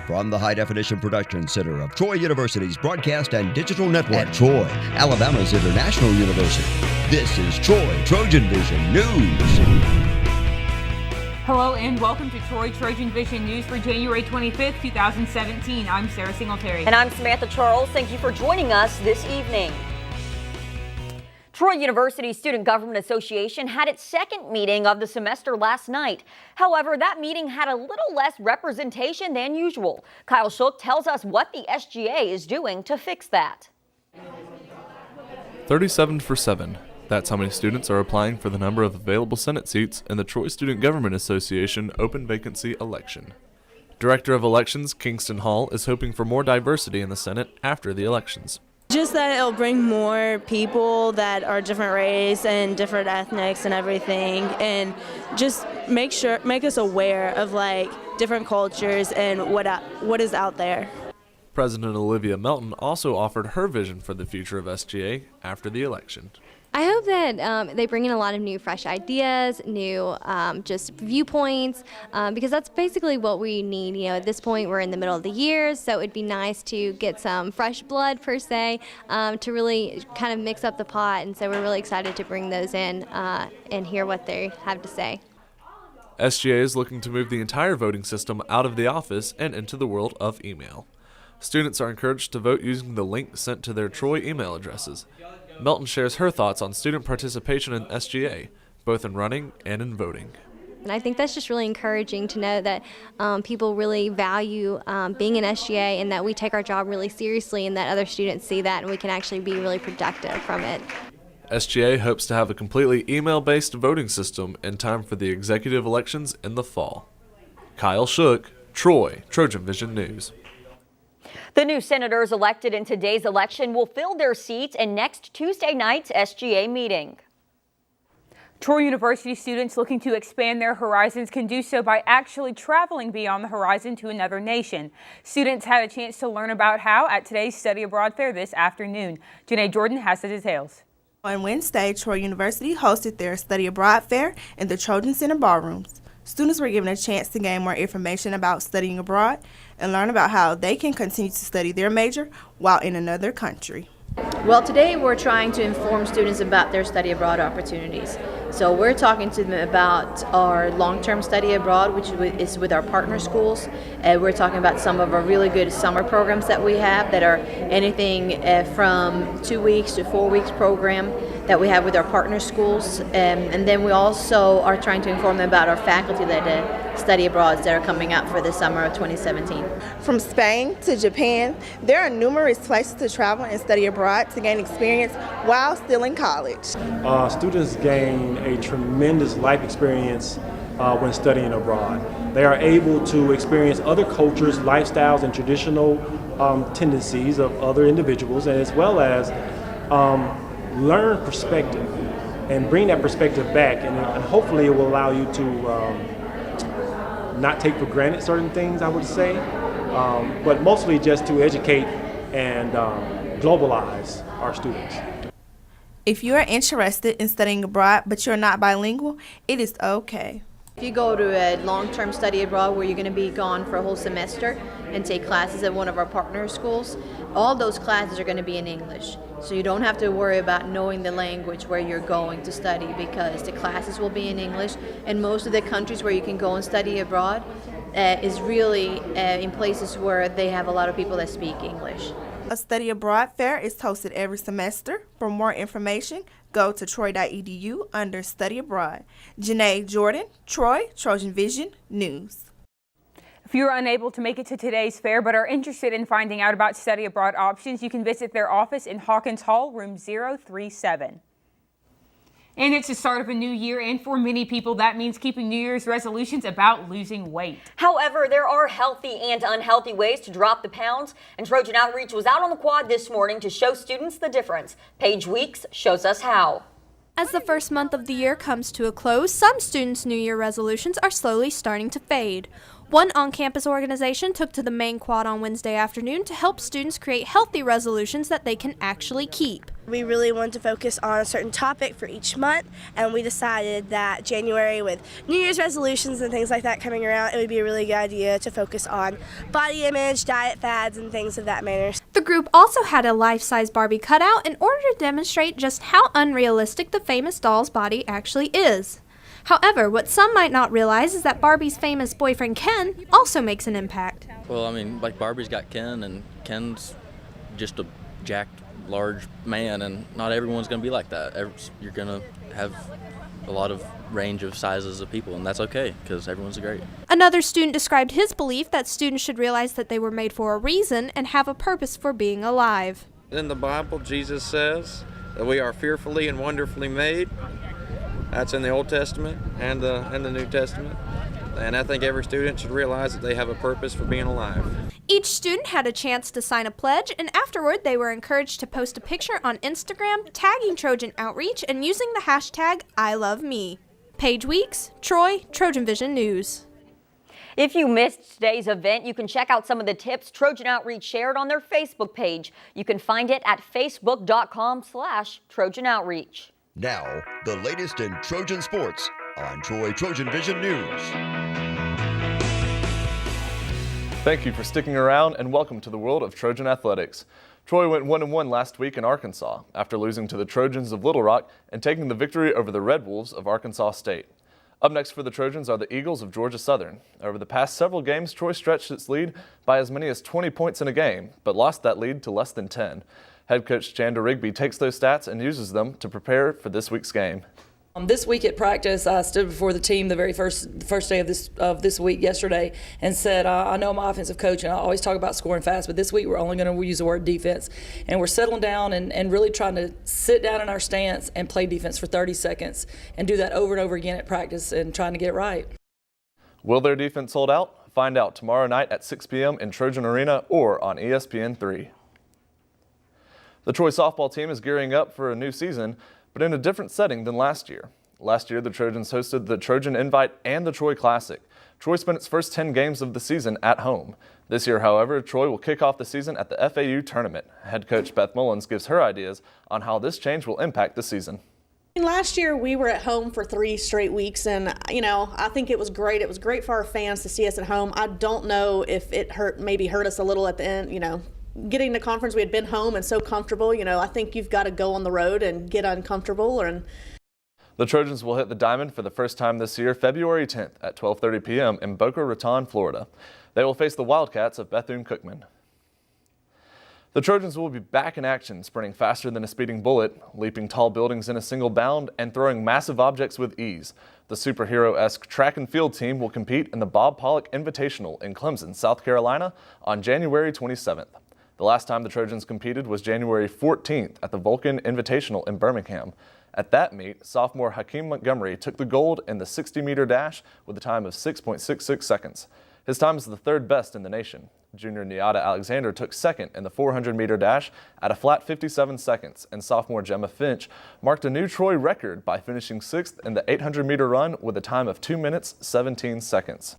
From the High Definition Production Center of Troy University's Broadcast and Digital Network at Troy, Alabama's International University, this is Troy TrojanVision News. Hello and welcome to Troy TrojanVision News for January 25th, 2017. I'm Sarah Singletary. And I'm Samantha Charles. Thank you for joining us this evening. Troy University Student Government Association had its second meeting of the semester last night. However, that meeting had a little less representation than usual. Kyle Shook tells us what the SGA is doing to fix that. 37 for 7. That's how many students are applying for the number of available Senate seats in the Troy Student Government Association open vacancy election. Director of Elections Kingston Hall is hoping for more diversity in the Senate after the elections. Just that it'll bring more people that are different race and different ethnics and everything, and just make us aware of different cultures and what is out there. President Olivia Melton also offered her vision for the future of SGA after the election. I hope that they bring in a lot of new, fresh ideas, new just viewpoints, because that's basically what we need. You know, at this point, we're in the middle of the year, so it'd be nice to get some fresh blood, per se, to really kind of mix up the pot. And so we're really excited to bring those in and hear what they have to say. SGA is looking to move the entire voting system out of the office and into the world of email. Students are encouraged to vote using the link sent to their Troy email addresses. Melton shares her thoughts on student participation in SGA, both in running and in voting. And I think that's just really encouraging to know that people really value being in SGA and that we take our job really seriously and that other students see that and we can actually be really productive from it. SGA hopes to have a completely email-based voting system in time for the executive elections in the fall. Kyle Shook, Troy TrojanVision News. The new senators elected in today's election will fill their seats in next Tuesday night's SGA meeting. Troy University students looking to expand their horizons can do so by actually traveling beyond the horizon to another nation. Students had a chance to learn about how at today's Study Abroad Fair this afternoon. Janae Jordan has the details. On Wednesday, Troy University hosted their Study Abroad Fair in the Trojan Center ballrooms. Students were given a chance to gain more information about studying abroad and learn about how they can continue to study their major while in another country. Well, today we're trying to inform students about their study abroad opportunities. So we're talking to them about our long-term study abroad, which is with our partner schools. We're talking about some of our really good summer programs that we have that are anything from 2 weeks to 4 weeks program that we have with our partner schools. And then we also are trying to inform them about our faculty-led study abroads that are coming up for the summer of 2017. From Spain to Japan, there are numerous places to travel and study abroad to gain experience while still in college. Students gain a tremendous life experience when studying abroad. They are able to experience other cultures, lifestyles, and traditional tendencies of other individuals, and as well as learn perspective and bring that perspective back, and hopefully it will allow you to not take for granted certain things, I would say, but mostly just to educate and globalize our students. If you are interested in studying abroad but you're not bilingual, it is okay. If you go to a long-term study abroad where you're going to be gone for a whole semester and take classes at one of our partner schools, all those classes are going to be in English. So you don't have to worry about knowing the language where you're going to study because the classes will be in English. And most of the countries where you can go and study abroad is really in places where they have a lot of people that speak English. A study abroad fair is hosted every semester. For more information, go to troy.edu under Study Abroad. Janae Jordan, Troy TrojanVision News. If you are unable to make it to today's fair but are interested in finding out about study abroad options, you can visit their office in Hawkins Hall, room 037. And it's the start of a new year, and for many people, that means keeping New Year's resolutions about losing weight. However, there are healthy and unhealthy ways to drop the pounds, and Trojan Outreach was out on the quad this morning to show students the difference. Paige Weeks shows us how. As the first month of the year comes to a close, some students' New Year resolutions are slowly starting to fade. One on-campus organization took to the main quad on Wednesday afternoon to help students create healthy resolutions that they can actually keep. We really wanted to focus on a certain topic for each month, and we decided that January, with New Year's resolutions and things like that coming around, it would be a really good idea to focus on body image, diet fads, and things of that manner. The group also had a life-size Barbie cutout in order to demonstrate just how unrealistic the famous doll's body actually is. However, what some might not realize is that Barbie's famous boyfriend Ken also makes an impact. Well, I mean, like Barbie's got Ken, and Ken's just a jacked, large man, and not everyone's going to be like that. You're going to have a lot of range of sizes of people, and that's okay because everyone's great. Another student described his belief that students should realize that they were made for a reason and have a purpose for being alive. In the Bible, Jesus says that we are fearfully and wonderfully made. That's in the Old Testament and the New Testament. And I think every student should realize that they have a purpose for being alive. Each student had a chance to sign a pledge, and afterward they were encouraged to post a picture on Instagram, tagging Trojan Outreach and using the hashtag #ILoveMe. Paige Weeks, Troy, TrojanVision News. If you missed today's event, you can check out some of the tips Trojan Outreach shared on their Facebook page. You can find it at facebook.com/Trojan Outreach. Now, the latest in Trojan Sports on Troy TrojanVision News. Thank you for sticking around and welcome to the world of Trojan athletics. Troy went 1-1 last week in Arkansas after losing to the Trojans of Little Rock and taking the victory over the Red Wolves of Arkansas State. Up next for the Trojans are the Eagles of Georgia Southern. Over the past several games, Troy stretched its lead by as many as 20 points in a game, but lost that lead to less than 10. Head coach Chanda Rigby takes those stats and uses them to prepare for this week's game. This week at practice, I stood before the team the very first day of this week yesterday and said, I know I'm an offensive coach and I always talk about scoring fast, but this week we're only going to use the word defense. And we're settling down and really trying to sit down in our stance and play defense for 30 seconds and do that over and over again at practice and trying to get it right. Will their defense hold out? Find out tomorrow night at 6 p.m. in Trojan Arena or on ESPN3. The Troy softball team is gearing up for a new season, but in a different setting than last year. Last year, the Trojans hosted the Trojan Invite and the Troy Classic. Troy spent its first 10 games of the season at home. This year, however, Troy will kick off the season at the FAU tournament. Head coach Beth Mullins gives her ideas on how this change will impact the season. Last year, we were at home for 3 straight weeks, and, I think it was great. It was great for our fans to see us at home. I don't know if it maybe hurt us a little at the end, getting to conference, we had been home and so comfortable. I think you've got to go on the road and get uncomfortable. The Trojans will hit the diamond for the first time this year, February 10th at 12:30 p.m. in Boca Raton, Florida. They will face the Wildcats of Bethune-Cookman. The Trojans will be back in action, sprinting faster than a speeding bullet, leaping tall buildings in a single bound, and throwing massive objects with ease. The superhero-esque track and field team will compete in the Bob Pollock Invitational in Clemson, South Carolina on January 27th. The last time the Trojans competed was January 14th at the Vulcan Invitational in Birmingham. At that meet, sophomore Hakeem Montgomery took the gold in the 60-meter dash with a time of 6.66 seconds. His time is the third best in the nation. Junior Niata Alexander took second in the 400-meter dash at a flat 57 seconds, and sophomore Gemma Finch marked a new Troy record by finishing sixth in the 800-meter run with a time of 2 minutes, 17 seconds.